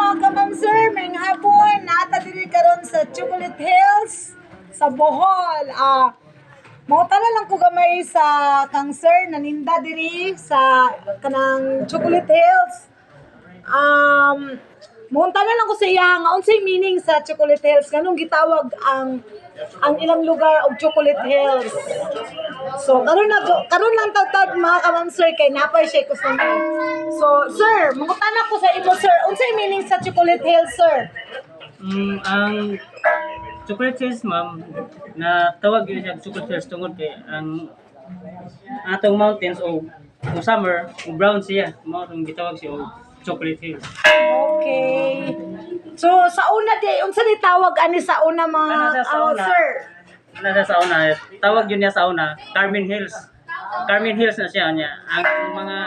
mga kamamsir, may hapon nata diri karon sa Chocolate Hills sa Bohol. Mauta lang ko gamay sa kang sir naninda diri sa kanang Chocolate Hills. Munta lang ko sa iya nga unsay meaning sa Chocolate Hills, kanong gitawag ang ilang lugar og Chocolate Hills. So karon lang tatad mga kamamsir kay napay siya customer. So sir, mangutana ko sa imo sir, unsay meaning sa Chocolate Hills sir? Ang Chocolate Hills, ma'am, na tawag yun siya Chocolate Hills tungod kay ang atong mountains o summer, o brown siya. Mao tong gitawag siya og Chocolate Hills. Okay. So sa una di unsa ni tawag ani sa una mga sir? Nasa sa una, tawag yun niya sa una, Carmen Hills. Carmen Hills na siya niya. Ang mga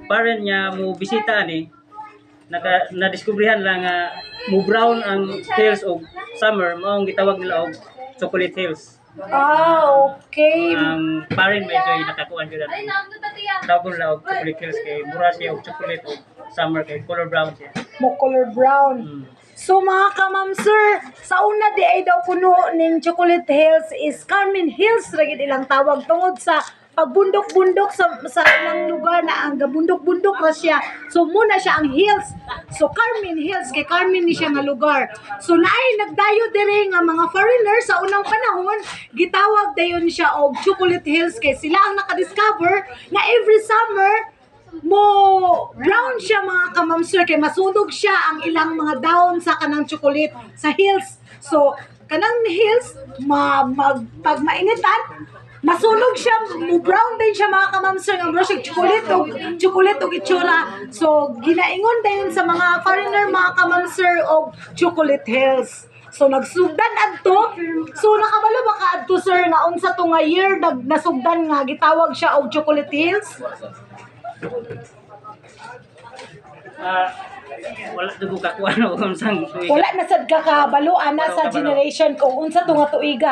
parent niya mo bisita ni na-discoveryhan lang nga mo brown ang hills og summer, mao ang gitawag nila og Chocolate Hills. Okay. Ang parent medyo nakakuan gyud ang tawag nila og Chocolate Hills kay mura siya og chocolate og summer kay color brown siya. Mo color brown. So mga kamamsir, sa una di ay daw kuno ning Chocolate Hills is Carmen Hills ra gid ilang tawag tungod sa pagbundok-bundok sa ilang lugar na ang gabundok-bundok ra siya. So muna siya ang hills. So Carmen Hills kay Carmen ni siya nga lugar. So naay nagdayo diri nga mga foreigner sa unang panahon, gitawag dayon siya og Chocolate Hills kay sila ang nakadiscover na every summer mo brown siya mga kamamsir kay masunog siya ang ilang mga dahon sa kanang chocolate sa hills. So kanang hills pag mainitan masunog siya, mo brown din siya mga kamamsir nga bro siya chocolate og itsura. So ginaingon dayon sa mga foreigner mga kamamsir og Chocolate Hills. So nagsugdan adto. So nakabalo ba ka adto sir nga unsa to nga year nasugdan nga gitawag siya og Chocolate Hills? Wala dugo kakuan og unsang tuig. Wala na sad ka kabaluan na sa generation kung unsa to nga tuiga.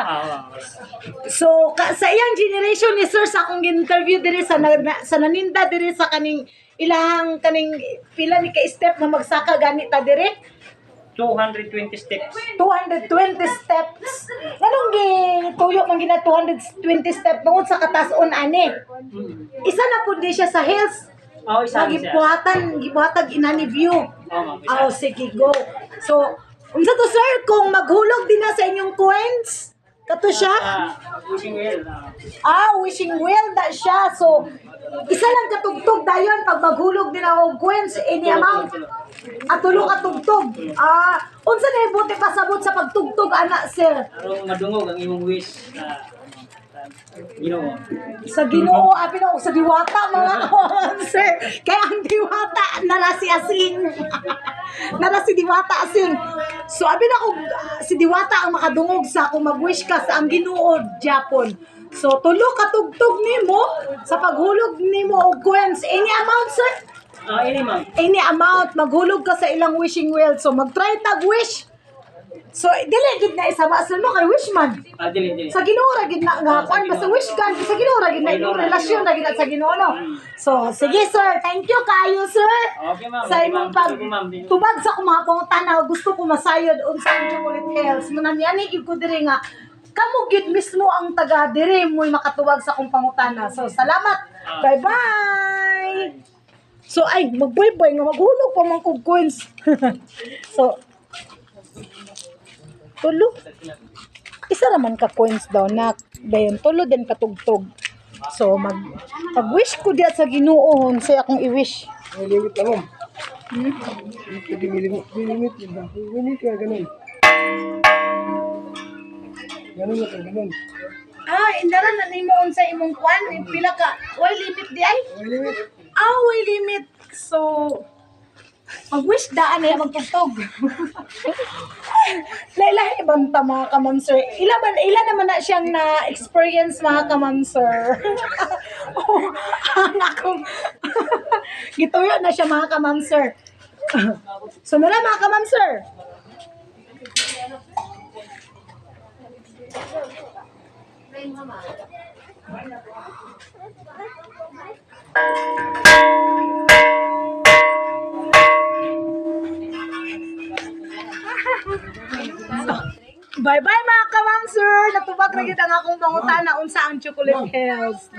So sa iyang generation ni sir sa akong interview diri sa naninda diri sa kaning ilahang kaning pila ni ka step na magsaka gani ta diri 220 steps. 220 steps. Anong tuyo man gina 220 steps tungod sa katason ani. Isa na pud di siya sa hills. Isa siya. Gibuhatag inani view. Ma'am. Sige, go. So, unsa to sir kung maghulog din na sa inyong coins? Kato siya? Wishing well. Wishing well na siya. So, isa lang katugtog dayon pag maghulog din ako coins any amount. Tulo ka tugtog. Unsa na ibuti pasabot sa pagtugtog ana sir? Aron madungog ang imong wish Ginoo. Sa Ginoo, apin ako sa diwata mga sir. Kaya ang diwata narasi asing. Narasi diwata asing. So apin ako si diwata ang makadungog sa kung mag-wish ka sa ang Ginoo Japon. So tulo ka tugtog nimo sa paghulog nimo og coins any amount sir? Any ma'am. Any amount maghulog ka sa ilang wishing well. So mag-try tag wish. So dili gid na isa maasal mo kay wish man. Dili. Sa Ginoo ra gid na nga kwan basta wish God sa Ginoo ra gid na yung relasyon ra gid sa Ginoo no. So sige sir, thank you kayo sir. Okay ma'am. Sa imong tubag sa akong mga pangutana gusto ko masayod unsa ang Chocolate Hills. Munanyani gid ko diri nga kamo gid mismo ang taga diri mo'y makatuwag sa akong pangutana. So salamat. Bye-bye. So ay magboy-boy nga maghulog pa man kog coins. So tulo. Isa raman ka coins daw na dayon tulo din katugtog. So pag-wish ko diya sa Ginoo sa akong i-wish. May limit na mo. Pwede may limit yun ba? Limit ka, ganun. Ganun na kang ganun. Indara na nimo unsa imong kwan, pila ka? Why limit di ay? May limit. Why limit? So mag-wish daan na magtugtog. Laila ibang ta mga kamamsir. Ila naman na siyang na-experience mga kamamsir. Ang akong gituyo na siya mga kamamsir. So nara mga kamamsir. Bye-bye mga ka-ma'am sir. Natubag na gid ang akong pangutana unsa ang Chocolate Hills.